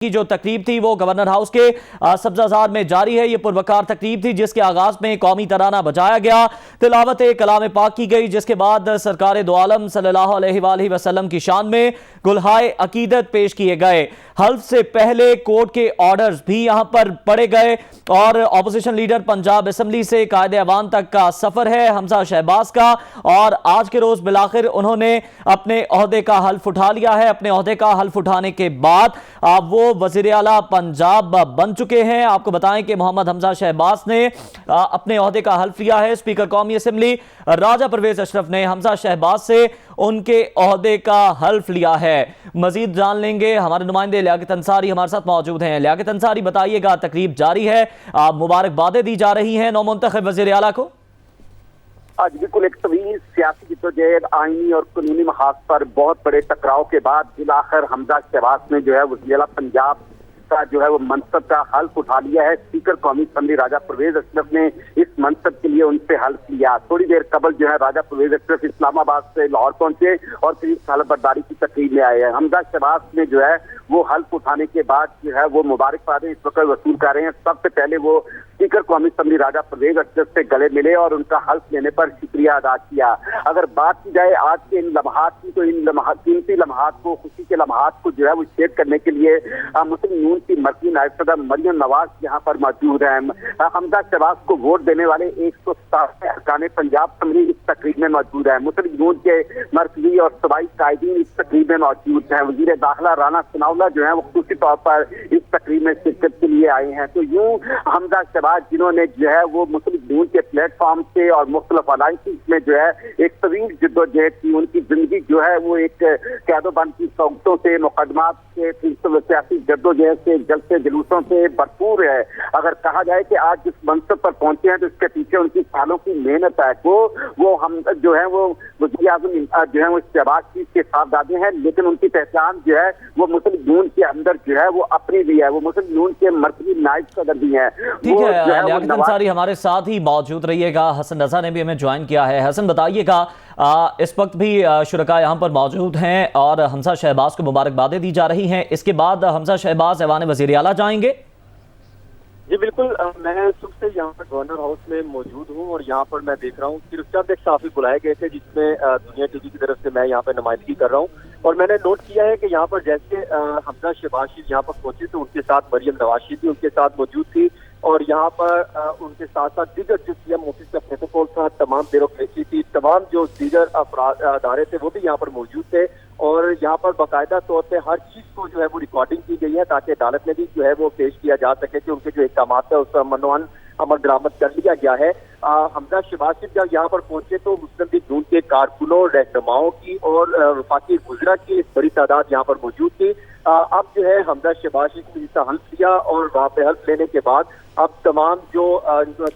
کی جو تقریب تھی وہ گورنر ہاؤس کے سبزہ میں جاری ہے۔ یہ پروکار تقریب تھی جس کے آغاز میں قومی ترانہ بجایا گیا، تلاوت کلام پاک کی گئی، جس کے بعد سرکار دو عالم صلی اللہ علیہ وآلہ وسلم کی شان میں گلہائے عقیدت پیش کیے گئے۔ حلف سے پہلے کورٹ کے آرڈرز بھی یہاں پر پڑے گئے اور اپوزیشن لیڈر پنجاب اسمبلی سے قائد ایوان تک کا سفر ہے حمزہ شہباز کا، اور آج کے روز بالآخر انہوں نے اپنے عہدے کا حلف اٹھا لیا ہے۔ اپنے عہدے کا حلف اٹھانے کے بعد وہ وزیر اعلیٰ پنجاب بن چکے ہیں۔ آپ کو بتائیں کہ محمد حمزہ شہباز نے اپنے عہدے کا حلف لیا ہے۔ اسپیکر قومی اسمبلی راجہ پرویز اشرف نے حمزہ شہباز سے ان کے عہدے کا حلف لیا ہے۔ مزید جان لیں گے، ہمارے نمائندے لیاقت انصاری ہمارے ساتھ موجود ہیں۔ لیاقت انصاری، بتائیے گا، تقریب جاری ہے، مبارکبادیں دی جا رہی ہیں نو منتخب وزیر اعلیٰ کو؟ آج بالکل ایک طویل سیاسی جدوجہد، آئینی اور قانونی محاذ پر بہت بڑے ٹکراؤ کے بعد بالآخر حمزہ شہباز نے وزیر اعلیٰ پنجاب کا وہ منصب کا حلف اٹھا لیا ہے۔ اسپیکر قومی اسمبلی راجہ پرویز اشرف نے اس منصب کے لیے ان سے حلف لیا۔ تھوڑی دیر قبل راجہ پرویز اشرف اسلام آباد سے لاہور پہنچے اور قریب حلف برداری کی تقریب میں آئے ہیں۔ حمزہ شہباز نے وہ حلف اٹھانے کے بعد وہ مبارکبادیں اس وقت وصول کر رہے ہیں۔ سب سے پہلے وہ اسپیکر قومی اسمبلی راجہ پرویز اشرف سے گلے ملے اور ان کا حلف لینے پر شکریہ ادا کیا۔ اگر بات کی جائے آج کے ان لمحات کی، تو ان قیمتی لمحات کو، خوشی کے لمحات کو وہ شیئر کرنے کے لیے مسلم یون کی مرکزی نائب صدر مریم نواز یہاں پر موجود ہیں۔ حمزہ شہباز کو ووٹ دینے والے 167 ارکان پنجاب اسمبلی اس تقریب میں موجود ہیں۔ مسلم یون کے مرکزی اور صوبائی قائدین اس تقریب میں موجود ہیں۔ وزیر داخلہ رانا ثناء اللہ وہ خصوصی طور پر اس تقریب میں شرکت کے لیے آئے ہیں۔ تو یوں حمزہ شہباز جنہوں نے وہ مسلم یون کے پلیٹ فارم سے اور مختلف الائنسز میں ایک طویل جدوجہد کی، ان کی زندگی وہ ایک قید و بند کی صحبتوں سے، مقدمات سے، سیاسی جدوجہد سے، جلسے جلوسوں سے بھرپور ہے۔ اگر کہا جائے کہ آج جس منصب پر پہنچے ہیں تو اس کے پیچھے ان کی سالوں کی محنت ہے۔ وہ ہم وہ وزیر اعظم وہ شہباز شریف کے ساتھ دادے ہیں، لیکن ان کی پہچان وہ مسلم یون کے اندر وہ اپنی بھی ہے۔ وہ مسلم یون کے مرکزی نائب صدر بھی ہیں۔ ٹھیک ہے، لیاقت انصاری ہمارے ساتھ ہی موجود رہیے گا۔ حسن رضا نے بھی ہمیں جوائن کیا ہے۔ حسن، بتائیے گا، اس وقت بھی شرکاء یہاں پر موجود ہیں اور حمزہ شہباز کو مبارکبادیں دی جا رہی ہیں۔ اس کے بعد حمزہ شہباز ایوان وزیر اعلیٰ جائیں گے؟ جی بالکل، میں صبح سے یہاں پر گورنر ہاؤس میں موجود ہوں اور یہاں پر میں دیکھ رہا ہوں صرف چند ایک صحافی بلائے گئے تھے، جس میں دنیا ٹی وی کی طرف سے میں یہاں پہ نمائندگی کر رہا ہوں، اور میں نے نوٹ کیا ہے کہ یہاں پر جیسے حمزہ شہباز شریف یہاں پر پہنچے تو ان کے ساتھ مریم نواز شریف بھی ان کے ساتھ موجود تھی، اور یہاں پر ان کے ساتھ ساتھ دیگر جو سی ایم آفس کا پروٹوکول تھا، تمام بیوروکریسی تھی، تمام جو دیگر ادارے تھے وہ بھی یہاں پر موجود تھے، اور یہاں پر باقاعدہ طور پہ ہر چیز کو وہ ریکارڈنگ کی گئی ہے تاکہ عدالت میں بھی وہ پیش کیا جا سکے کہ ان کے جو احکامات ہے اس پر عمل درآمد کر لیا گیا ہے۔ حمزہ شہباز جب یہاں پر پہنچے تو مسلم لیگ نون کے کارکنوں، رہنماؤں کی اور وفاقی وزراء کی ایک بڑی تعداد یہاں پر موجود تھی۔ اب حمزہ شہباز نے حلف لیا اور وہاں پہ حلف لینے کے بعد اب تمام جو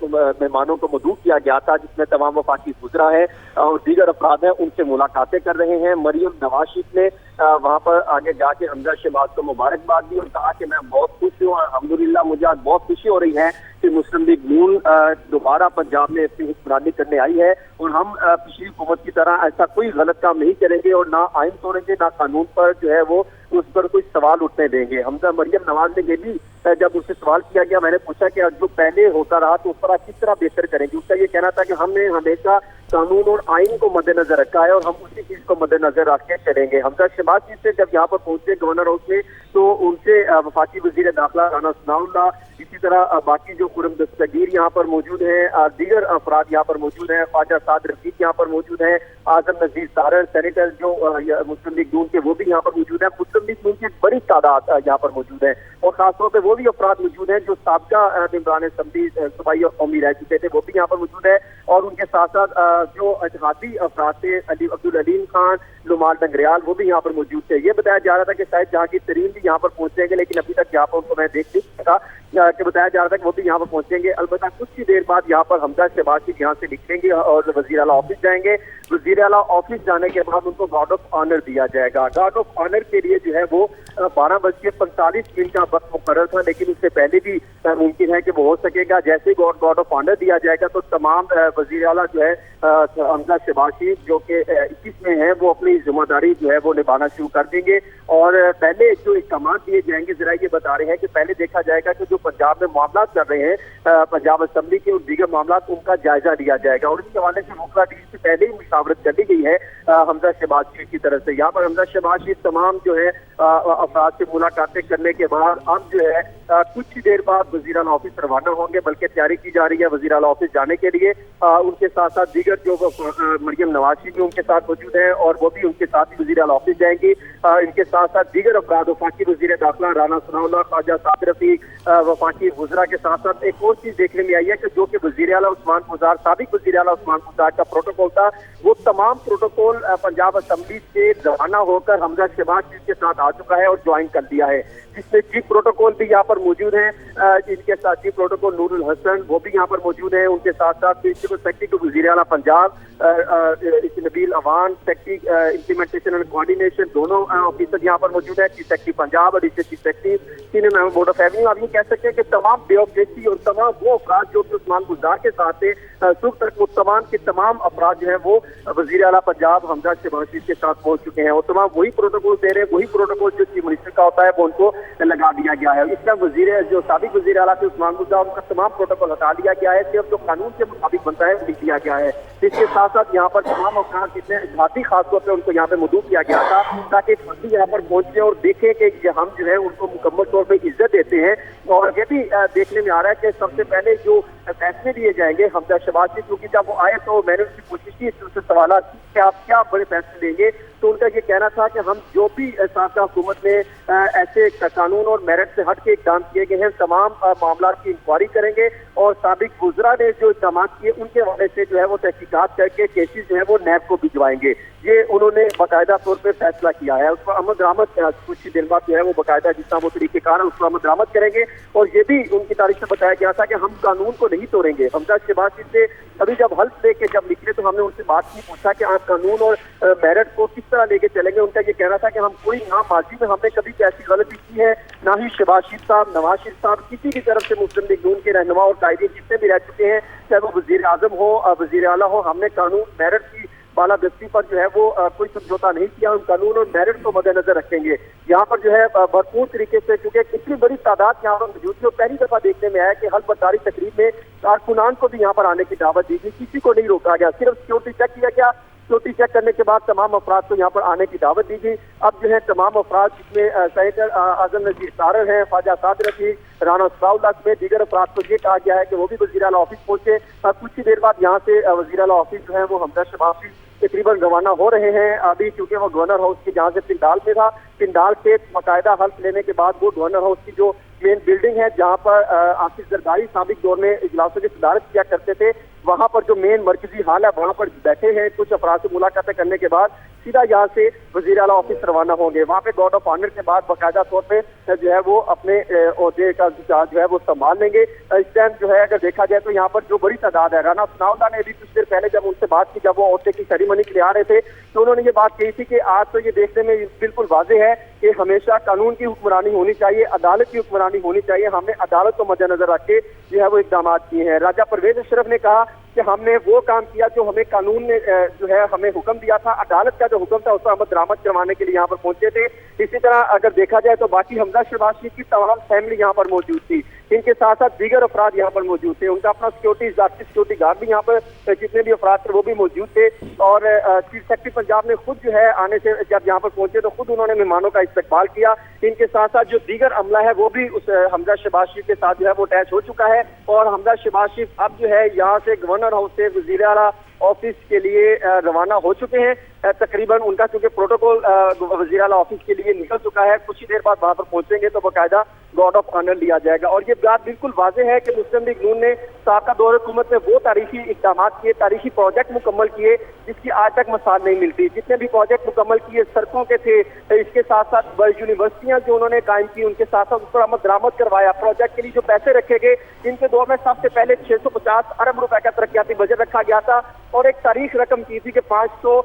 مہمانوں کو مدعو کیا گیا تھا، جس میں تمام وفاقی وزراء ہیں اور دیگر افراد ہیں، ان سے ملاقاتیں کر رہے ہیں۔ مریم نواز شریف نے وہاں پر آگے جا کے حمزہ شہباز کو مبارکباد دی اور کہا کہ میں بہت خوش ہوں اور الحمدللہ مجھے آج بہت خوشی ہو رہی ہے کہ مسلم لیگ نون دوبارہ پنجاب میں اپنی حکمرانی کرنے آئی ہے، اور ہم پچھلی حکومت کی طرح ایسا کوئی غلط کام نہیں کریں گے اور نہ آئین توڑیں گے، نہ قانون پر وہ اس پر کوئی سوال اٹھنے دیں گے۔ حمزہ مریم نواز نے یہ بھی جب اس سے سوال کیا گیا، میں نے پوچھا کہ جو پہلے ہوتا رہا تو اس پر آپ کس طرح بہتر کریں گے۔ اس کا یہ کہنا تھا کہ ہم نے ہمیشہ قانون اور آئین کو مد نظر رکھا ہے اور ہم اسی چیز کو مد نظر رکھ کے چلیں گے۔ حمزہ شہباز سے جب یہاں پر پہنچے گورنر ہاؤس میں تو ان سے وفاقی وزیر داخلہ رانا ثناء اللہ، اسی طرح باقی جو خرم دستگیر یہاں پر موجود ہیں، دیگر افراد یہاں پر موجود ہیں، خواجہ سعد رفیق یہاں پر موجود ہیں، اعظم نذیر سارر سینیٹر جو مسلم لیگ نون کے وہ بھی یہاں پر موجود ہیں۔ مسلم لیگ نون کی ایک بڑی تعداد یہاں پر موجود ہے، اور خاص طور پہ وہ بھی افراد موجود ہیں جو سابقہ ممبران اسمبلی صوبائی اور قومی رہ چکے تھے، وہ بھی یہاں پر موجود ہے، اور ان کے ساتھ ساتھ جو اتحادی افراد تھے، عبدالعلیم خان، لمال ڈنگریال، وہ بھی یہاں پر موجود تھے۔ یہ بتایا جا رہا تھا کہ شاید جہانگیر ترین بھی یہاں پر پہنچیں گے، لیکن ابھی تک یہاں پر ان کو میں دیکھ نہیں سکا کہ بتایا جا رہا تھا کہ وہ بھی یہاں پر پہنچیں گے۔ البتہ کچھ ہی دیر بعد یہاں پر حمزہ شہباز شریف یہاں سے نکلیں گے اور وزیر اعلیٰ آفس جائیں گے۔ وزیر اعلیٰ آفس جانے کے بعد ان کو گارڈ آف آنر دیا جائے گا۔ گارڈ آف آنر کے لیے وہ 12:45 کا وقت مقرر تھا، لیکن اس سے پہلے بھی ممکن ہے کہ وہ ہو سکے گا۔ جیسے ہی گارڈ آف آنر دیا جائے گا تو تمام وزیر اعلیٰ حمزہ شہباز شریف جو کہ 21 रहे हैं वो अपनी ذمہ داری جو ہے وہ نبھانا شروع کر دیں گے. اور پہلے جو اقدامات دیے جائیں گے ذرا یہ بتا رہے ہیں کہ پہلے دیکھا جائے گا کہ جو پنجاب میں معاملات چل رہے ہیں پنجاب اسمبلی کے اور دیگر معاملات ان کا جائزہ لیا جائے گا. اور اس کے حوالے سے وکلا ٹیم سے پہلے ہی مشاورت کر لی گئی ہے حمزہ شہباز شریف کی طرف سے. یہاں پر حمزہ شہباز شریف تمام جو ہے افراد سے ملاقاتیں کرنے کے بعد اب جو ہے کچھ ہی دیر بعد وزیر اعلیٰ آفس روانہ ہوں گے, بلکہ تیاری کی جا رہی ہے وزیر اعلیٰ آفس جانے کے لیے. ان کے ساتھ ساتھ دیگر جو مریم نواز شریف ان کے ساتھ موجود ہیں اور وہ بھی ان کے ساتھ ہی وزیر اعلیٰ آفس جائیں گی. ان کے ساتھ ساتھ دیگر افراد وفاقی وزیر داخلہ رانا ثناء اللہ, خواجہ صابر رفیق, وفاقی وزراء کے ساتھ ساتھ ایک اور چیز دیکھنے میں آئی ہے کہ جو کہ وزیر اعلیٰ عثمان گزار سابق وزیر اعلیٰ عثمان گزار کا پروٹوکول تھا وہ تمام پروٹوکول پنجاب اسمبلی سے روانہ ہو کر حمزہ شہباز شریف کے ساتھ آ چکا ہے اور جوائن کر دیا ہے, جس میں چیف پروٹوکول بھی یہاں پر موجود ہیں. ان کے ساتھ چیف پروٹوکول نور الحسن وہ بھی یہاں پر موجود ہیں. ان کے ساتھ ساتھ پرنسپل سیکرٹری وزیر اعلیٰ Punjab Nabeel Awan, secretary implementation and coordination دونوں آفیسر یہاں پر موجود ہیں. چیف سیکرٹری پنجاب اور chief secretary senior member board of revenue. آپ یہ کہہ سکتے ہیں کہ تمام بیوروکریسی اور تمام وہ افراد جو کہ عثمان گزار کے ساتھ تھے صبح تک متمان کے تمام افراد جو ہیں وہ وزیر اعلیٰ پنجاب حمزہ شہباز شریف کے ساتھ پہنچ چکے ہیں اور تمام وہی پروٹوکول دے رہے ہیں, وہی پروٹوکول جو چیف منسٹر کا ہوتا ہے وہ ان کو لگا دیا گیا ہے. اس کا جو سابق وزیر اعلیٰ تھے عثمان گزار ان کا تمام پروٹوکول ہٹا دیا گیا ہے, صرف جو قانون کے مطابق بنتا ہے وہ لکھ دیا گیا ہے. اس کے ساتھ ساتھ یہاں پر تمام افراد جتنے ذاتی خاص طور پہ ان کو یہاں پہ مدعو کیا گیا تھا تاکہ ایک فردی یہاں پر پہنچے اور دیکھیں کہ ہم جو ہے ان کو مکمل طور پہ عزت دیتے ہیں. اور یہ بھی دیکھنے میں آ رہا ہے کہ سب سے پہلے جو فیصلے لیے جائیں گے حمزہ شہباز شریف, کیونکہ جب وہ آئے تو میں نے اس کی کوشش کی اس سے سوالات کی کہ آپ کیا بڑے فیصلے لیں گے, تو ان کا یہ کہنا تھا کہ ہم جو بھی سابقہ حکومت میں ایسے قانون اور میرٹ سے ہٹ کے اقدام کیے گئے ہیں تمام معاملات کی انکوائری کریں گے اور سابق وزراء نے جو اقدامات کیے ان کے حوالے سے جو ہے وہ تحقیقات کر کے کیسز جو ہے وہ نیب کو بھجوائیں گے. یہ انہوں نے باقاعدہ طور پہ فیصلہ کیا ہے. اس پر عمل درآمد کچھ ہی دن بعد جو ہے وہ باقاعدہ جس طرح وہ طریقہ کار ہے اس پر عمل درآمد کریں گے. اور یہ بھی ان کی تاریخ سے بتایا گیا تھا کہ ہم قانون کو نہیں توڑیں گے. حمزہ شہباز شریف سے ابھی جب حلف لے کے جب نکلے تو ہم نے ان سے بات کی, پوچھا کہ آپ قانون اور میرٹ کو کس طرح لے کے چلیں گے. ان کا یہ کہنا تھا کہ ہم کوئی نہ ماضی میں ہم نے کبھی ایسی غلطی کی ہے نہ ہی شہباز شریف صاحب, نواز شریف صاحب, کسی کی طرف سے مسلم لیگ نون کے رہنما اور قائدین جتنے بھی رہ چکے ہیں چاہے وہ وزیر اعظم ہو وزیر اعلیٰ ہو, ہم نے قانون میرٹ کی بالادستی پر جو ہے وہ کوئی سمجھوتا نہیں کیا. ہم قانون اور میرٹ کو مد نظر رکھیں گے. یہاں پر جو ہے بھرپور طریقے سے کیونکہ اتنی بڑی تعداد یہاں پر موجود تھی اور پہلی دفعہ دیکھنے میں آیا کہ حلف برداری تقریب میں کارکنان کو بھی یہاں پر آنے کی دعوت دی گئی, کسی کو نہیں روکا گیا, صرف سیکورٹی چیک کیا گیا. سیکورٹی چیک کرنے کے بعد تمام افراد کو یہاں پر آنے کی دعوت دی گئی. اب جو ہے تمام افراد جس میں سینیٹر اعظم نذیر طارر ہیں, خواجہ صابر رفیق, رانا ثناء اللہ میں دیگر افراد کو یہ کہا گیا ہے کہ وہ بھی وزیر اعلیٰ آفس پہنچے. کچھ ہی دیر بعد یہاں سے وزیر اعلیٰ آفس جو ہے وہ حمزہ شہباز شریف تقریباً روانہ ہو رہے ہیں. ابھی چونکہ وہ گورنر ہاؤس کی جہاں سے پنڈال میں تھا, پنڈال سے باقاعدہ حلف لینے کے بعد وہ گورنر ہاؤس کی جو مین بلڈنگ ہے جہاں پر آصف زرداری سابق دور میں اجلاسوں کی صدارت کیا کرتے تھے, وہاں پر جو مین مرکزی حال ہے وہاں پر بیٹھے ہیں. کچھ افراد سے ملاقاتیں کرنے کے بعد سیدھا یہاں سے وزیر اعلیٰ آفس روانہ ہوں گے. وہاں پہ گارڈ آف آنر کے بعد باقاعدہ طور پہ جو ہے وہ اپنے عہدے کا جو ہے وہ سنبھال لیں گے. اس ٹائم جو ہے اگر دیکھا جائے تو یہاں پر جو بڑی تعداد ہے, رانا ثناء اللہ نے ابھی کچھ دیر پہلے جب ان سے بات کی جب وہ عہدے کی سیریمنی کے لیے آ رہے تھے تو انہوں نے یہ بات کہی تھی کہ آج تو یہ دیکھنے میں بالکل واضح ہے کہ ہمیشہ قانون کی حکمرانی ہونی چاہیے, عدالت کی حکمرانی ہونی چاہیے. ہم نے عدالت کو مد نظر رکھ کے جو ہے وہ اقدامات کیے ہیں. راجہ پرویز اشرف نے کہا کہ ہم نے وہ کام کیا جو ہمیں قانون نے جو ہے ہمیں حکم دیا تھا, عدالت کا جو حکم تھا اس پر عمل درآمد کروانے کے لیے یہاں پر پہنچے تھے. اسی طرح اگر دیکھا جائے تو باقی حمزہ شہباز شریف کی تمام فیملی یہاں پر موجود تھی. ان کے ساتھ ساتھ دیگر افراد یہاں پر موجود تھے. ان کا اپنا ذاتی سیکورٹی گارڈ بھی یہاں پر جتنے بھی افراد تھے وہ بھی موجود تھے. اور چیف سیکرٹری پنجاب نے خود جو ہے آنے سے جب یہاں پر پہنچے تو خود انہوں نے مہمانوں کا استقبال کیا. ان کے ساتھ ساتھ جو دیگر عملہ ہے وہ بھی اس حمزہ شہباز شریف کے ساتھ جو ہے وہ اٹیچ ہو چکا ہے. اور حمزہ شہباز شریف اب جو ہے یہاں سے گورنر ہاؤس سے وزیر اعلیٰ آفس کے لیے روانہ ہو چکے ہیں. تقریباً ان کا چونکہ پروٹوکول وزیر اعلیٰ آفس کے لیے نکل چکا ہے, کچھ ہی دیر بعد وہاں پر پہنچیں گے تو باقاعدہ گارڈ آف آنر لیا جائے گا. اور یہ بات بالکل واضح ہے کہ مسلم لیگ نون نے سابقہ دور حکومت میں وہ تاریخی اقدامات کیے, تاریخی پروجیکٹ مکمل کیے جس کی آج تک مثال نہیں ملتی. جتنے بھی پروجیکٹ مکمل کیے سڑکوں کے تھے, اس کے ساتھ ساتھ یونیورسٹیاں جو انہوں نے قائم کی ان کے ساتھ ساتھ اس پر عمل درآمد کروایا. پروجیکٹ کے لیے جو پیسے رکھے گئے ان کے دور میں سب سے پہلے 650 ارب روپے کا ترقیاتی بجٹ رکھا گیا تھا اور ایک تاریخ رقم کی تھی کہ 500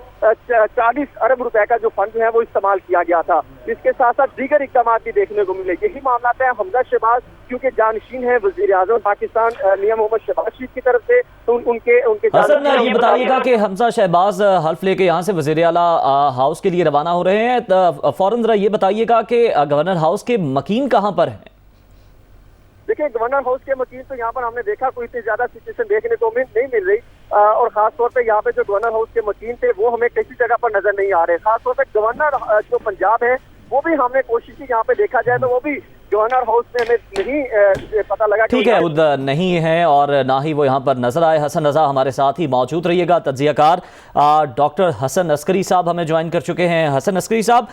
40 अरब रुपए का जो फंड है वो इस्तेमाल किया गया था। इसके साथ साथ दीगर इकदाम भी देखने को मिले। यही मामला है हमजा शहबाज क्योंकि जानशीन है वजीर आजम पाकिस्तान मियां मोहम्मद शहबाज शरीफ की तरफ से, तो उनके हसन ये बताइएगा कि हमजा शहबाज हल्फ लेके यहाँ से वजीर आला हाउस के लिए रवाना हो रहे हैं, तो फौरन जरा ये बताइएगा कि गवर्नर हाउस के मकीन कहाँ पर हैं? देखिए गवर्नर हाउस के मकीन तो यहाँ पर हमने देखा कोई इतनी ज्यादा सिचुएशन देखने को नहीं मिल रही, और खास तौर पे यहाँ पे जो गवर्नर हाउस के मकीन थे वो हमें किसी जगह पर नजर नहीं आ रहे। खास तौर पे गवर्नर जो पंजाब है वो भी हमने कोशिश की, यहाँ पे देखा जाए तो वो भी गवर्नर हाउस में हमें नहीं पता लगा। ठीक है, खुद नहीं है और ना ही वो यहाँ पर नजर आए। हसन रजा हमारे साथ ही मौजूद रहिएगा। तज्जियाकार डॉक्टर हसन अस्करी साहब हमें ज्वाइन कर चुके हैं। हसन अस्करी साहब,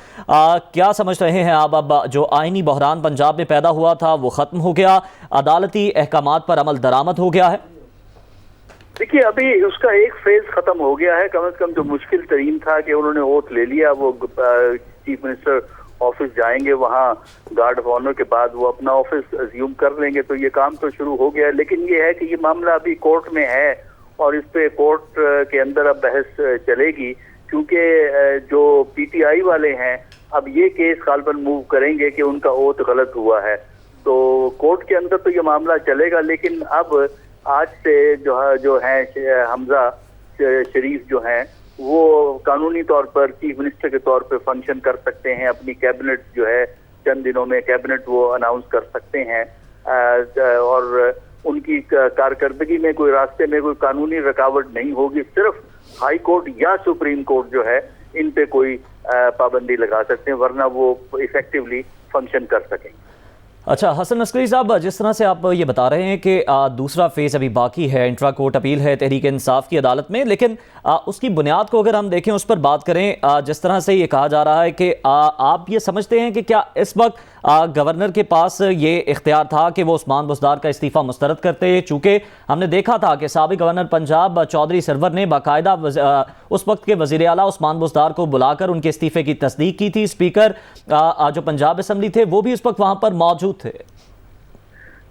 क्या समझ रहे हैं आप, अब जो आईनी बहरान पंजाब में पैदा हुआ था वो खत्म हो गया, अदालती अहकामात पर अमल दरामद हो गया है? देखिए अभी उसका एक फेज खत्म हो गया है। कम से कम जो मुश्किल तरीन था कि उन्होंने ओथ ले लिया, वो चीफ मिनिस्टर ऑफिस जाएंगे, वहाँ गार्ड ऑफ ऑनर के बाद वो अपना ऑफिस अज्यूम कर लेंगे, तो ये काम तो शुरू हो गया है। लेकिन ये है कि ये मामला अभी कोर्ट में है और इस पे कोर्ट के अंदर अब बहस चलेगी, क्योंकि जो पीटीआई वाले हैं अब ये केस गालबन मूव करेंगे कि उनका ओथ गलत हुआ है, तो कोर्ट के अंदर तो ये मामला चलेगा। लेकिन अब आज से जो है हमजा शरीफ जो हैं वो कानूनी तौर पर चीफ मिनिस्टर के तौर पर फंक्शन कर सकते हैं। अपनी कैबिनेट जो है चंद दिनों में कैबिनेट वो अनाउंस कर सकते हैं, और उनकी कारकर्दगी में कोई रास्ते में कोई कानूनी रुकावट नहीं होगी। सिर्फ हाई कोर्ट या सुप्रीम कोर्ट जो है इन पे कोई पाबंदी लगा सकते हैं, वरना वो इफेक्टिवली फंक्शन कर सकेंगे। अच्छा हसन अस्करी साहब, जिस तरह से आप ये बता रहे हैं कि दूसरा फेज़ अभी बाकी है, इंट्रा कोर्ट अपील है तहरीक इंसाफ की अदालत में, लेकिन उसकी बुनियाद को अगर हम देखें, उस पर बात करें, जिस तरह से ये कहा जा रहा है कि आप ये समझते हैं कि क्या इस वक्त गवर्नर के पास ये इख्तियार था कि वो उस्मान बुज़दार का इस्तीफ़ा मुस्तरद करते? चूँकि हमने देखा था कि साबिक़ गवर्नर पंजाब चौधरी सरवर ने बाकायदा उस वक्त के वज़ीर आला उस्मान बुज़दार को बुलाकर उनके इस्तीफ़े की तस्दीक की थी। स्पीकर जो पंजाब असम्बली थे वो भी उस वक्त वहाँ पर मौजूद थे।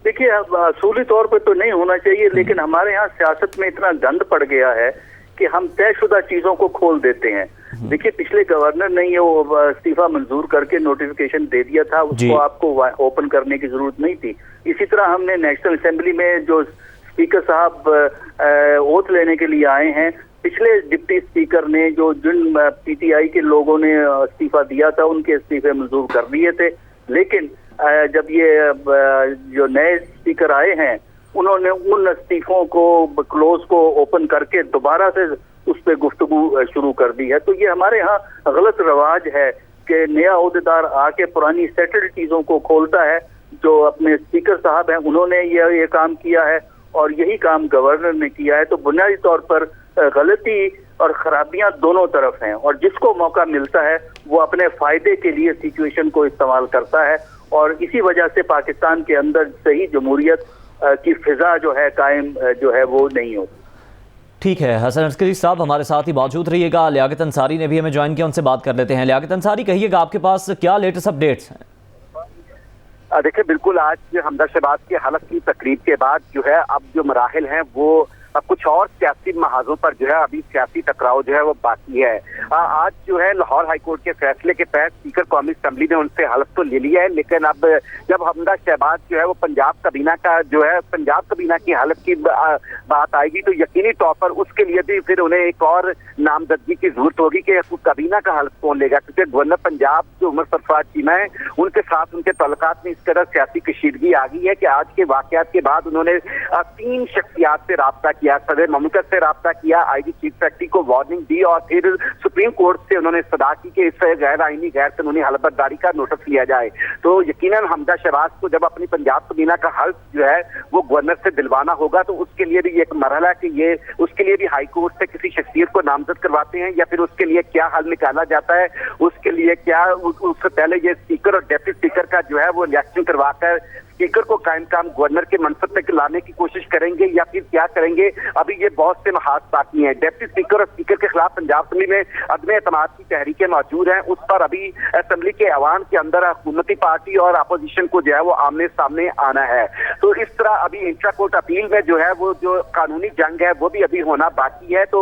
देखिए अब असूली तौर पर तो नहीं होना चाहिए, लेकिन हमारे यहाँ सियासत में इतना गंद पड़ गया है कि हम तयशुदा चीजों को खोल देते हैं। देखिए पिछले गवर्नर ने ये इस्तीफा मंजूर करके नोटिफिकेशन दे दिया था, उसको आपको ओपन करने की जरूरत नहीं थी। इसी तरह हमने नेशनल असेंबली में जो स्पीकर साहब ओथ लेने के लिए आए हैं, पिछले डिप्टी स्पीकर ने जिन पीटीआई के लोगों ने इस्तीफा दिया था उनके इस्तीफे मंजूर कर दिए थे। लेकिन जब ये जो नए स्पीकर आए हैं उन्होंने उन इस्तीफों को क्लोज को ओपन करके दोबारा से उस पर गुफ्तगू शुरू कर दी है। तो ये हमारे यहाँ गलत रवाज है कि नया ओहदेदार आके पुरानी सेटल्ड चीजों को खोलता है। जो अपने स्पीकर साहब हैं उन्होंने ये काम किया है और यही काम गवर्नर ने किया है। तो बुनियादी तौर पर गलती और खराबियां दोनों तरफ हैं, और जिसको मौका मिलता है वो अपने फायदे के लिए सिचुएशन को इस्तेमाल करता है, और इसी वजह से पाकिस्तान के अंदर सही जमहूरियत की फिजा जो है कायम जो है वो नहीं होती। ठीक है, हसन अस्करी साहब हमारे साथ ही मौजूद रहिएगा। लियाकत अंसारी ने भी हमें ज्वाइन किया, उनसे बात कर लेते हैं। लियाकत अंसारी, कहिएगा आपके पास क्या लेटेस्ट अपडेट्स हैं? देखिए बिल्कुल, आज हमजा शहबाज के हलफ की तकरीब के बाद जो है अब जो मराहिल हैं वो कुछ और सियासी महाजों पर जो है अभी सियासी टकराव जो है वो बाकी है। आज जो है लाहौर हाईकोर्ट के फैसले के तहत स्पीकर कौमी असेंबली ने उनसे हलफ तो ले लिया है, लेकिन अब जब हमजा शहबाज जो है वो पंजाब कबीना की हलफ की बात आएगी तो यकीनी तौर पर उसके लिए भी फिर उन्हें एक और नामजदगी की जरूरत होगी कि कबीना का हलफ कौन लेगा, क्योंकि गवर्नर पंजाब जो उमर सरफराज चीमा है उनके साथ उनके तल्लुकात में इस तरह सियासी कशीदगी आ गई है कि आज के वाकयात के बाद उन्होंने 3 शख्सियात से राब्ता किया, सदर ममलकत से राब्ता किया, आईजी चीफ सेक्रेटरी को वार्निंग दी और फिर सुप्रीम कोर्ट से उन्होंने सदा की कि इस गैर आईनी गैर कानूनी हलफबर्दारी का नोटिस लिया जाए। तो यकीनन हमजा शहबाज को जब अपनी पंजाब कबीना का हल्फ जो है वो गवर्नर से दिलवाना होगा, तो उसके लिए भी एक मरहला कि ये उसके लिए भी हाई कोर्ट से किसी शख्सियत को नामजद करवाते हैं या फिर उसके लिए क्या हल निकाला जाता है, उसके लिए क्या उससे पहले ये स्पीकर और डेप्टी स्पीकर का जो है वो इलेक्शन करवाकर स्पीकर को कायम काम गवर्नर के मनसब तक लाने की कोशिश करेंगे या फिर क्या करेंगे, अभी ये बहुत से महाज बाकी हैं। डेप्टी स्पीकर और स्पीकर के खिलाफ पंजाब असेंबली में अदम एतमाद की तहरीकें मौजूद हैं, उस पर अभी असेंबली के ऐवान के अंदर हुकूमती पार्टी और अपोजिशन को जो है वो आमने सामने आना है। तो इस तरह अभी इंट्रा कोर्ट अपील में जो है वो जो कानूनी जंग है वो भी अभी होना बाकी है। तो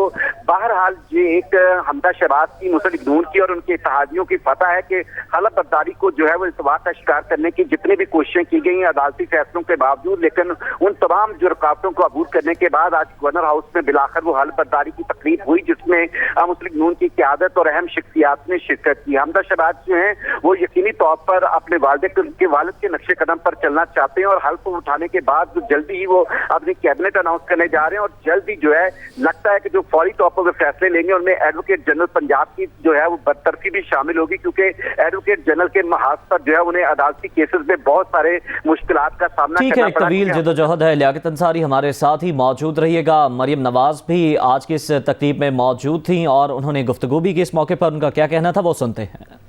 बहरहाल ये एक हमजा शहबाज की, मुस्लिम नून की और उनके इत्तेहादियों की फतह है कि हलफ बर्दारी को जो है वो इल्तवा का शिकार करने की जितनी भी कोशिशें की गई हैं अदालती फैसलों के बावजूद, लेकिन उन तमाम जो रुकावटों को अबूर करने के बाद आज गवर्नर हाउस में बिलाखिर वो हलफ बर्दारी की तकरीब हुई जिसमें मुस्लिम नून की क़यादत और अहम शख्सियात ने शिरकत की। हमजा शहबाज जो हैं वो यकीनी तौर पर अपने वालिद के नक्शे कदम पर चलना चाहते हैं और हल्फ उठाने के बाद जल्दी ही वो अपनी कैबिनेट अनाउंस करने जा रहे हैं और जल्दी जो है लगता है कि जो फौरी तौर पर वे फैसले लेंगे उनमें एडवोकेट जनरल पंजाब की जो है वो बरतरफी भी शामिल होगी, क्योंकि एडवोकेट जनरल के महाज पर जो है उन्हें अदालती केसेस में बहुत सारे मुश्किलात का सामना करना पड़ा। ठीक है, तवील जदोजहद है। लियाकत अंसारी हमारे साथ ही मौजूद रहिएगा। मरियम नवाज भी आज की इस तकरीब में मौजूद थी और उन्होंने गुफ्तगू भी की इस मौके पर, उनका क्या कहना था वो सुनते हैं।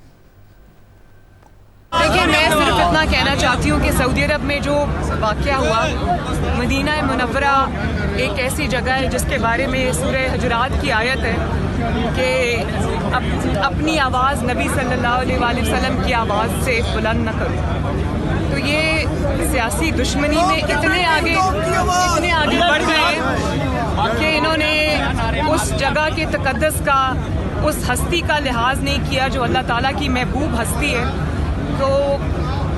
देखिए, मैं सिर्फ इतना कहना चाहती हूँ कि सऊदी अरब में जो वाक़या हुआ, मदीना मुनव्वरा एक ऐसी जगह है जिसके बारे में सूरह हुजुरात की आयत है कि अपनी आवाज़ नबी सल्लल्लाहु अलैहि वसल्लम की आवाज़ से बुलंद न करो। तो ये सियासी दुश्मनी में इतने आगे बढ़ गए कि इन्होंने उस जगह के तकद्दस का, उस हस्ती का लिहाज नहीं किया जो अल्लाह ताला की महबूब हस्ती है। तो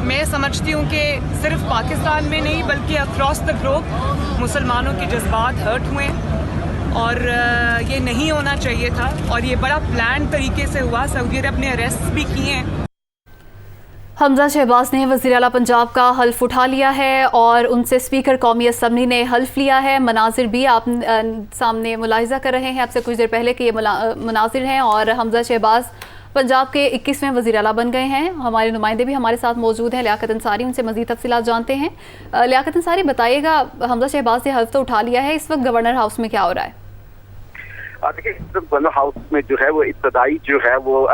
मैं समझती हूँ कि सिर्फ पाकिस्तान में नहीं बल्कि अक्रॉस द ग्लोब मुसलमानों के जज्बात हर्ट हुए और ये नहीं होना चाहिए था और ये बड़ा प्लान तरीके से हुआ। सऊदी अरब ने अरेस्ट भी किए हैं। हमजा शहबाज ने वज़ीर आला पंजाब का हल्फ उठा लिया है और उनसे स्पीकर कौमी असम्बली ने हल्फ लिया है। मनाजिर भी आप सामने मुलाहिजा कर रहे हैं आपसे कुछ देर पहले कि ये मनाजिर हैं और हमजा शहबाज पंजाब के 21वें वज़ीर आला बन गए हैं। हमारे नुमाइंदे भी हमारे साथ मौजूद हैं, लियाकत अंसारी, उनसे मज़ीद तफसीलात जानते हैं। लियाकत अंसारी, बताइएगा, हमजा शहबाज ने हल्फ तो उठा लिया है, इस वक्त गवर्नर हाउस में क्या हो रहा है? देखिए, गवर्नर हाउस में जो है वो इब्तदाई जो है वो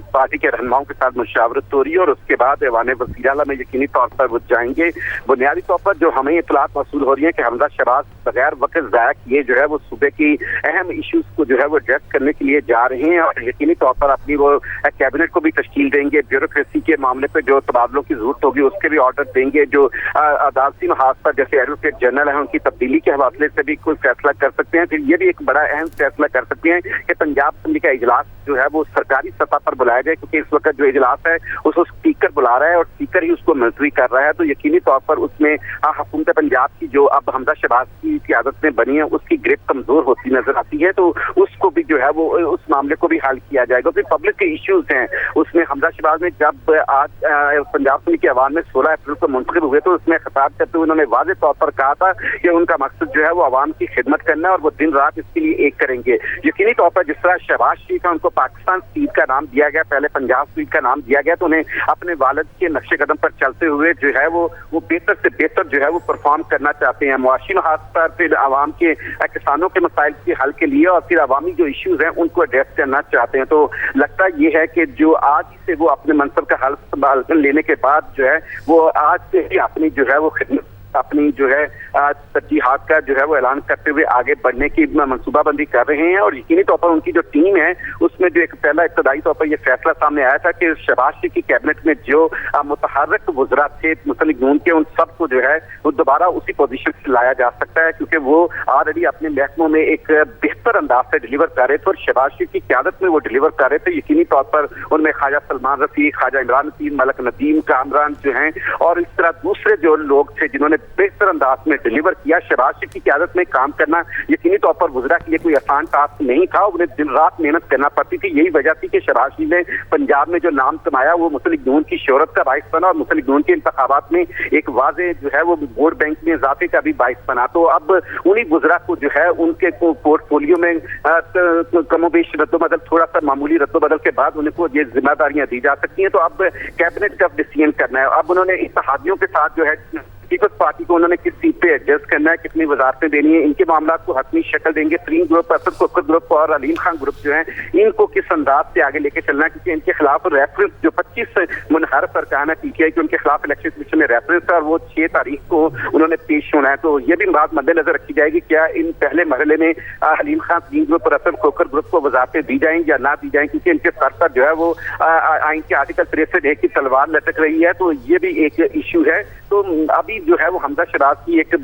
पार्टी के रहनुमाओं के साथ मुशावरत हो रही है और उसके बाद ऐवान वज़ीर आला में यकीनी तौर पर वो जाएंगे। बुनियादी तौर पर जो हमें इत्तलात मौसूल हो रही है कि हमजा शहबाज बगैर वक्त ज़ाया किए जो है वो सूबे की अहम इशूज़ को जो है वो एड्रेस करने के लिए जा रहे हैं और यकीनी तौर पर अपनी वो कैबिनेट को भी तश्कील देंगे। ब्यूरोक्रेसी के मामले पर जो तबादलों की जरूरत होगी उसके भी ऑर्डर देंगे। जो अदालती महाज पर जैसे एडवोकेट जनरल है उनकी तब्दीली के हवाले से भी कोई फैसला कर सकते हैं। फिर ये भी एक बड़ा अहम फैसला कर सकते हैं कि पंजाब असेंबली का इजलास जो है वो सरकारी सतह पर बुलाया जाए, क्योंकि इस वक्त जो इजलास है उसको स्पीकर बुला रहा है और स्पीकर ही उसको मुलतवी कर रहा है। तो यकीनी तौर पर उसमें हुकूमत पंजाब की जो अब हमजा शहबाज की क़यादत में बनी है उसकी ग्रिप कमजोर होती नजर आती है। तो उसको भी जो है वो उस मामले को भी हल किया जाएगा। फिर पब्लिक के इश्यूज हैं उसमें हमजा शहबाज ने जब आज पंजाब असेंबली के अवाम में 16 अप्रैल को मुंतखब हुए तो उसमें खिताब करते हुए उन्होंने वाज़ेह तौर पर कहा था कि उनका मकसद जो है वो अवाम की खिदमत करना है और वो दिन रात इसके लिए एक करेंगे। यकीनी तौर पर जिस तरह शहबाज शरीफ है उनको पाकिस्तान स्पीड का नाम दिया गया, पहले पंजाब स्पीड का नाम दिया गया, तो उन्हें अपने वालिद के नक्शे कदम पर चलते हुए जो है वो बेहतर से बेहतर जो है वो परफॉर्म करना चाहते हैं। मुआशी महाज पर फिर आवाम के किसानों के मसाइल के हल के लिए और फिर अवामी जो इश्यूज हैं उनको एड्रेस करना चाहते हैं। तो लगता ये है कि जो आज से वो अपने मनसब का हल संभाल लेने के बाद जो है वो आज से ही अपनी जो है वो खिदमत, अपनी जो है तरजीहात का जो है वो ऐलान करते हुए आगे बढ़ने की मनसूबाबंदी कर रहे हैं। और यकीनी तौर पर उनकी जो टीम है उसमें जो एक पहला इब्तदाई तौर पर यह फैसला सामने आया था कि शहबाज शरीफ की कैबिनेट में जो मुतहर्रिक वज़रा थे मुस्लिम नून के, उन सबको जो है वो दोबारा उसी पोजीशन से लाया जा सकता है, क्योंकि वो ऑलरेडी अपने महकमों में एक बेहतर अंदाज से डिलीवर कर रहे थे और शहबाज शरीफ की क़यादत में वो डिलीवर कर रहे थे। यकीनी तौर पर उनमें ख्वाजा सलमान रफीक, ख्वाजा इमरान नसीर, मलक नदीम, कामरान जो हैं और इस तरह दूसरे जो लोग थे जिन्होंने बेहतर अंदाज में डिलीवर किया। शहबाज शरीफ की क़यादत में काम करना यकीनी तौर पर वज़रा के लिए कोई आसान टास्क नहीं था, उन्हें दिन रात मेहनत करना पड़ती थी। यही वजह थी कि शहबाज शरीफ ने पंजाब में जो नाम कमाया वो मुस्लिम नून की शोहरत का बाइस बना और मुस्लिम नून के इंतखाबात में एक वाज़े जो है वो वोट बैंक में इजाफे का भी बाइस बना। तो अब उन्हीं वज़रा को जो है उनके पोर्टफोलियो में कमोबेश रद्दोबदल, थोड़ा सा मामूली रद्दोबदल के बाद उनको ये जिम्मेदारियां दी जा सकती हैं। तो अब कैबिनेट का डिसीजन करना है। अब उन्होंने इत्तेहादियों के साथ जो है पीपल्स पार्टी को उन्होंने किस सीट पे एडजस्ट करना है, कितनी वजारतें देनी है, इनके मामला को हतमी शक्ल देंगे। तरीन ग्रुप, असद कोकर ग्रुप और अलीम खान ग्रुप जो है इनको किस अंदाज से आगे लेके चलना है, क्योंकि इनके खिलाफ रेफरेंस जो 25 मुनहरफ अरकान है पीटीआई के उनके खिलाफ इलेक्शन कमीशन में रेफरेंस है और वो 6 तारीख को उन्होंने पेश होना है। तो ये भी बात मद्देनजर रखी जाएगी क्या इन पहले मरहले में अलीम खान तरीन ग्रुप और असद कोकर ग्रुप को वजारतें दी जाएंगी या ना दी जाएंगी, क्योंकि इनके सर पर जो है वो आइन के आर्टिकल 63 की तलवार लटक रही है। तो ये भी एक इश्यू है। तो अभी जो है है वो हमजा शहबाज की एक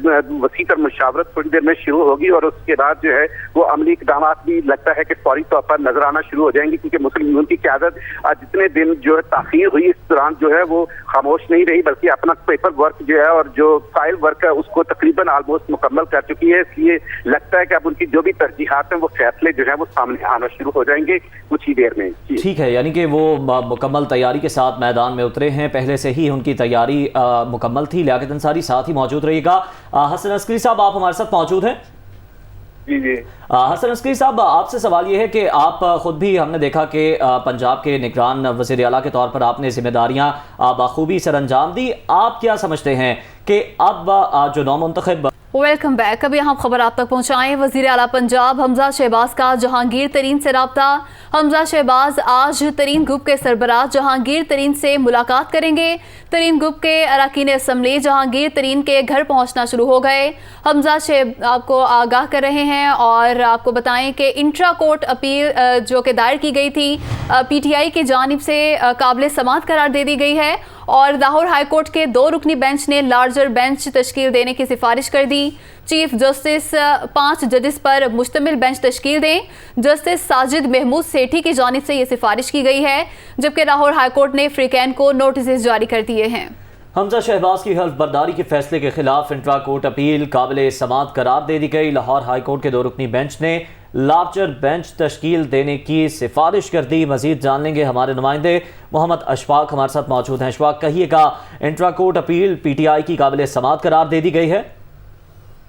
वसी तर मुशावरत थोड़ी देर में शुरू होगी और उसके बाद जो है वो अमली इकदाम भी लगता है कि फौरी तौर पर नजर आना शुरू हो जाएंगे, क्योंकि मुस्लिम लीग की क़यादत जितने दिन जो है ताखीर हुई इस दौरान जो है वो खामोश नहीं रही, बल्कि अपना पेपर वर्क जो है और जो फाइल वर्क है उसको तकरीबन ऑलमोस्ट मुकम्मल कर चुकी है। इसलिए लगता है कि अब उनकी जो भी तरजीहात हैं वो फैसले जो है वो सामने आना शुरू हो जाएंगे कुछ ही देर में। ठीक है, यानी कि वो मुकम्मल तैयारी के साथ मैदान में उतरे हैं, पहले से ही उनकी तैयारी मुकम्मल थी। लियाकत अंसारी साथ ही मौजूद रहिएगा। हसन अस्करी साहब आप हमारे साथ मौजूद हैं? जी जी। हसन अस्करी साहब, आपसे सवाल ये है कि आप खुद भी हमने देखा कि पंजाब के निगरान वज़ीर आला के तौर पर आपने जिम्मेदारियां बखूबी सर अंजाम दी। आप क्या समझते हैं कि अब जो नौमुंतखब वेलकम बैक। अब यहाँ खबर आप तक पहुँचाएं। वज़ीर आला पंजाब हमजा शहबाज का जहांगीर तरीन से रब्ता। हमजा शहबाज आज तरीन ग्रुप के सरबराह जहांगीर तरीन से मुलाकात करेंगे। तरीन ग्रुप के अरकान असम्बली जहांगीर तरीन के घर पहुँचना शुरू हो गए। हमजा शहबाज आपको आगाह कर रहे हैं और आपको बताएं कि इंट्रा कोर्ट अपील जो कि दायर की गई थी PTI की जानिब से काबिल समाअत करार दे दी गई है और लाहौर हाई कोर्ट के 2 रुकनी बेंच ने लार्जर बेंच तश्कील देने की सिफारिश कर दी। चीफ जस्टिस 5 जजेस पर मुश्तमिल बेंच तश्कील दें। जस्टिस साजिद महमूद सेठी की जानिब से ये सिफारिश की गई है, जबकि लाहौर हाई कोर्ट ने फ्रीकैन को नोटिस जारी कर दिए हैं। हमजा शहबाज की हल्फ बर्दारी के फैसले के खिलाफ इंट्रा कोर्ट अपील काबिल समाअत करार दे दी गई। लाहौर हाई कोर्ट के 2 रुकनी बेंच ने लार्जर बेंच तश्कील देने की सिफारिश कर दी। मजीद जान लेंगे, हमारे नुमाइंदे मोहम्मद अशफाक हमारे साथ मौजूद हैं। अशफाक, कहिएगा, इंट्रा कोर्ट अपील PTI की काबिल समाअत करार दे दी गई है?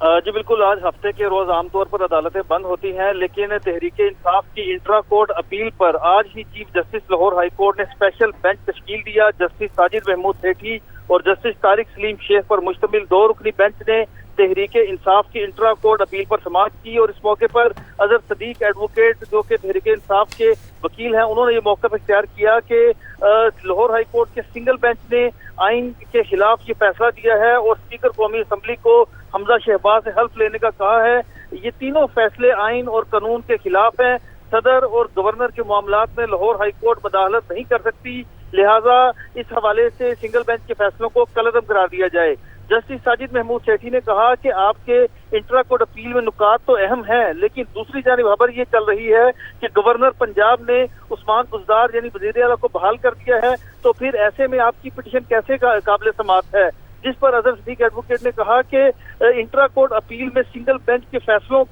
जी बिल्कुल, आज हफ्ते के रोज आमतौर पर अदालतें बंद होती हैं, लेकिन तहरीक इंसाफ की इंट्रा कोर्ट अपील पर आज ही chief justice Lahore high court ने स्पेशल बेंच तश्कील दिया। जस्टिस साजिद महमूद सेठी और जस्टिस तारिक सलीम शेख पर मुश्तमिल 2 रुकनी बेंच ने तहरीक इंसाफ की इंट्रा कोर्ट अपील पर समाअत की और इस मौके पर अजहर सदीक एडवोकेट जो कि तहरीक इंसाफ के वकील हैं, उन्होंने ये मौका इख्तियार किया कि लाहौर हाई कोर्ट के सिंगल बेंच ने आइन के खिलाफ ये फैसला दिया है और स्पीकर कौमी असम्बली को हमजा शहबाज से हल्फ लेने का कहा है। ये तीनों फैसले आइन और कानून के खिलाफ हैं। सदर और गवर्नर के मामलात में लाहौर हाई कोर्ट मदाखलत नहीं कर सकती, लिहाजा इस हवाले से सिंगल बेंच के फैसलों को कलअदम करार दिया जाए। जस्टिस साजिद महमूद सेठी ने कहा कि आपके इंट्रा कोर्ट अपील में नुकात तो अहम है, लेकिन दूसरी जानिब खबर ये चल रही है कि गवर्नर पंजाब ने उस्मान बुज़दार यानी वज़ीर आला को बहाल कर दिया है, तो फिर ऐसे में आपकी पिटीशन कैसे काबिल समाअत है। जिस पर अजहर सदीक एडवोकेट ने कहा कि इंट्रा कोर्ट अपील में सिंगल बेंच के फैसलों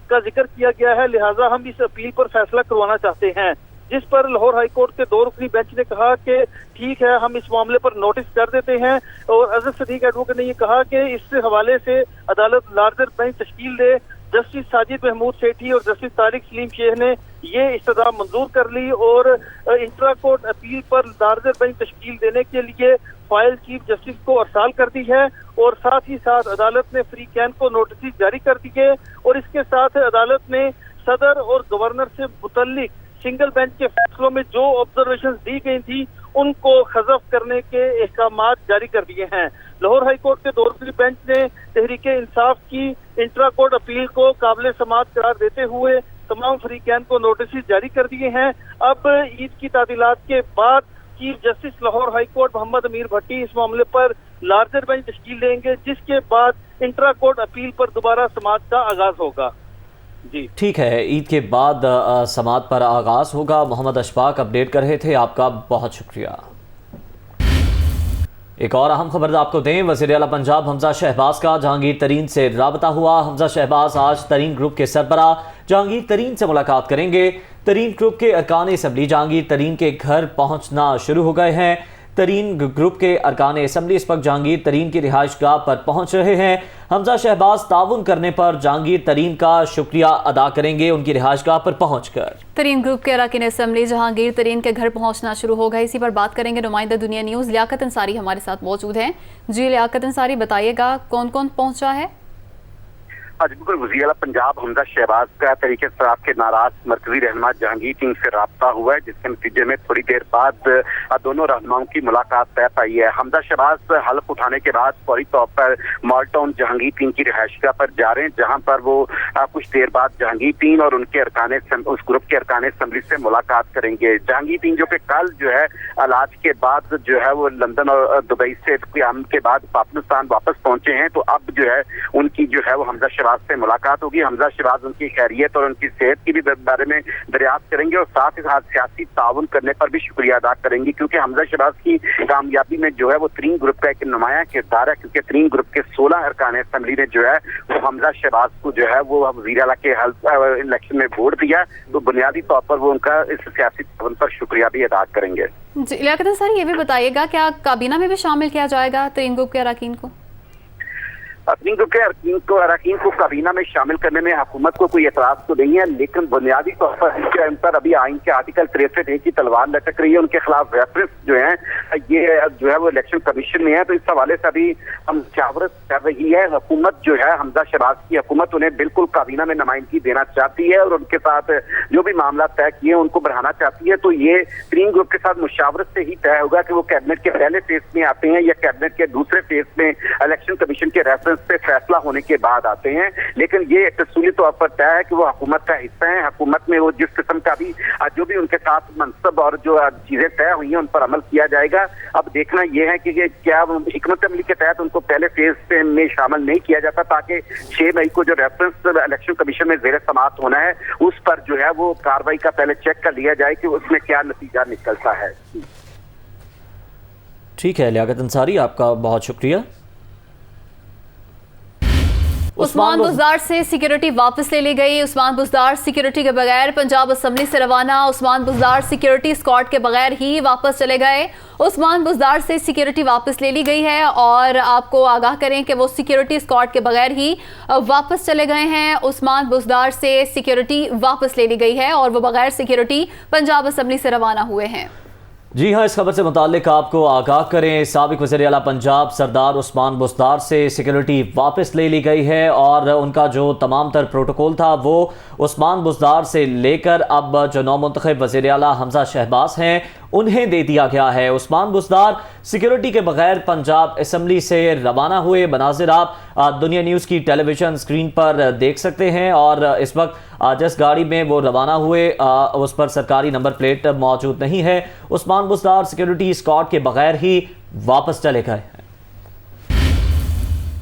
का जिक्र किया गया है, लिहाजा हम इस अपील पर फैसला करवाना चाहते हैं। जिस पर लाहौर हाई कोर्ट के 2 रुकनी बेंच ने कहा कि ठीक है, हम इस मामले पर नोटिस कर देते हैं और अजहर सदीक एडवोकेट ने ये कहा कि इस हवाले से अदालत लार्जर बेंच तश्कील दे। जस्टिस साजिद महमूद सेठी और जस्टिस तारिक सलीम शेख ने ये इस्तदा मंजूर कर ली और इंट्रा कोर्ट अपील पर लार्जर बेंच तश्कील देने के लिए फाइल चीफ जस्टिस को अरसाल कर दी है और साथ ही साथ अदालत ने फ्रीकैन को नोटिस जारी कर दिए और इसके साथ अदालत ने सदर और गवर्नर से मुतल्लिक सिंगल बेंच के फैसलों में जो ऑब्जर्वेशंस दी गई थी उनको खज़फ करने के अहकामात जारी कर दिए हैं। लाहौर हाई कोर्ट के 2 रुकनी बेंच ने तहरीक इंसाफ की इंट्रा कोर्ट अपील को काबिल समाअत करार देते हुए तमाम फ्रीकैन को नोटिस जारी कर दिए हैं। अब ईद की तातीलात के बाद chief justice Lahore high court Mohammad Amir Bhatti इस मामले पर लार्जर बेंच तश्कील देंगे, जिसके बाद इंट्रा कोर्ट अपील पर दोबारा समाअत का आगाज होगा। जी ठीक है, ईद के बाद समाअत पर आगाज होगा। मोहम्मद अशफाक अपडेट कर रहे थे, आपका बहुत शुक्रिया। एक और अहम खबर आपको दें, वज़ीर आला पंजाब हमजा शहबाज का जहांगीर तरीन से राबता हुआ। हमजा शहबाज आज तरीन ग्रुप के सरबराह जहांगीर तरीन से मुलाकात करेंगे। तरीन ग्रुप के अरकान असम्बली जहांगीर तरीन के घर पहुंचना शुरू हो गए हैं। तरीन ग्रुप के अरकान असम्बली इस वक्त जहांगीर तरीन की रिहाइश गाह पर पहुंच रहे हैं। हमजा शहबाज ताउन करने पर जहांगीर तरीन का शुक्रिया अदा करेंगे उनकी रिहाइश गाह पर पहुंचकर। तरीन ग्रुप के अरकान असम्बली जहांगीर तरीन के घर पहुंचना शुरू हो गए। इसी पर बात करेंगे नुमाइंदा दुनिया न्यूज़ लियाकत अंसारी हमारे साथ मौजूद हैं। जी लियाकत अंसारी, बताइएगा कौन कौन पहुंचा है? आज बिल्कुल वज़ीर आला पंजाब हमजा शहबाज का तहरीक इंसाफ के नाराज मरकजी रहनुमा जहांगीर टीम से रब्ता हुआ है, जिसके नतीजे में थोड़ी देर बाद दोनों रहनुमाओं की मुलाकात तय पाई है। हमजा शहबाज हल्फ उठाने के बाद फौरी तौर पर मॉल टाउन जहांगीर टीम की रिहाइशगाह पर जा रहे हैं, जहां पर वो कुछ देर बाद जहांगीर टीम और उनके उस ग्रुप के अरकान असेंबली से मुलाकात करेंगे। जहांगीर टीम जो कि कल जो है इलाज के बाद जो है वो लंदन और दुबई से क़याम के बाद पाकिस्तान वापस पहुंचे हैं, तो अब जो है उनकी जो है वो हमजा शहबाज से मुलाकात होगी। हमजा शहबाज उनकी खैरियत और उनकी सेहत की भी बारे में दरियाफ्त करेंगे और साथ ही साथ सियासी ताउन करने पर भी शुक्रिया अदा करेंगे, क्योंकि हमजा शहबाज की कामयाबी में जो है वो तरीन ग्रुप का एक नुमाया किरदार है, क्योंकि तरीन ग्रुप के 16 अरकान असेंबली ने जो है वो हमजा शहबाज को जो है वो वज़ीर आला के इलेक्शन में वोट दिया, तो बुनियादी तौर पर वो उनका इस सियासी ताउन पर शुक्रिया भी अदा करेंगे। जी लियाकत अंसारी, ये भी बताइएगा क्या काबीना में भी शामिल किया जाएगा तरीन ग्रुप के अरकान को? तरीन ग्रुप के अरकान को काबीना में शामिल करने में हुकूमत को कोई एतराज तो नहीं है, लेकिन बुनियादी तौर पर इन पर अभी आइन के आर्टिकल 63A की तलवार लटक रही है, उनके खिलाफ रेफरेंस जो है ये जो है वो इलेक्शन कमीशन में है, तो इस हवाले से अभी हम मुशावरत कर रही है। हुकूमत जो है हमजा शहबाज की हुकूमत उन्हें बिल्कुल काबीना में नुमाइंदगी देना चाहती है और उनके साथ जो भी मामला तय किए उनको बढ़ाना चाहती है, तो ये तरीन ग्रुप के साथ मुशावरत से ही तय होगा कि वो कैबिनेट के पहले फेज में आते हैं या कैबिनेट के दूसरे फेज में इलेक्शन कमीशन के रेफरेंस पे फैसला होने के बाद आते हैं। लेकिन ये तफसीली तौर पर तय है कि वो हुकूमत का हिस्सा है, हुकूमत में वो जिस किस्म का भी जो भी उनके साथ मनसब और जो चीजें तय हुई हैं उन पर अमल किया जाएगा। अब देखना यह है कि क्या हिकमत अमली के तहत उनको पहले फेज में शामिल नहीं किया जाता, ताकि 6 मई को जो रेफरेंस इलेक्शन कमीशन में ज़ेर समाअत होना है उस पर जो है वो कार्रवाई का पहले चेक कर लिया जाए कि उसमें क्या नतीजा निकलता है। ठीक है लियाकत अंसारी, आपका बहुत शुक्रिया। उस्मान बुज़दार से सिक्योरिटी वापस ले ली गई। उस्मान बुज़दार सिक्योरिटी के बगैर पंजाब असेंबली से रवाना। उस्मान बुज़दार सिक्योरिटी स्क्वाड के बगैर ही वापस चले गए। उस्मान बुज़दार से सिक्योरिटी वापस ले ली गई है और आपको आगाह करें कि वो सिक्योरिटी स्क्वाड के बगैर ही वापस चले गए हैं। उस्मान बुज़दार से सिक्योरिटी वापस ले ली गई है और वो बगैर सिक्योरिटी पंजाब असेंबली से रवाना हुए हैं। जी हाँ, इस खबर से मुताल्लिक आपको आगाह करें, साबिक वज़ीर आला पंजाब सरदार उस्मान बुज़दार से सिक्योरिटी वापस ले ली गई है और उनका जो तमाम तर प्रोटोकॉल था वो उस्मान बुज़दार से लेकर अब जो नौमुंतखब वज़ीर आला हमजा शहबाज हैं उन्हें दे दिया गया है। उस्मान बुज़दार सिक्योरिटी के बगैर पंजाब असेंबली से रवाना हुए। मनाजिर आप दुनिया न्यूज़ की टेलीविज़न स्क्रीन पर देख सकते हैं और इस वक्त जिस गाड़ी में वो रवाना हुए उस पर सरकारी नंबर प्लेट मौजूद नहीं है। उस्मान बुज़दार सिक्योरिटी स्क्वाड के बगैर ही वापस चले गए।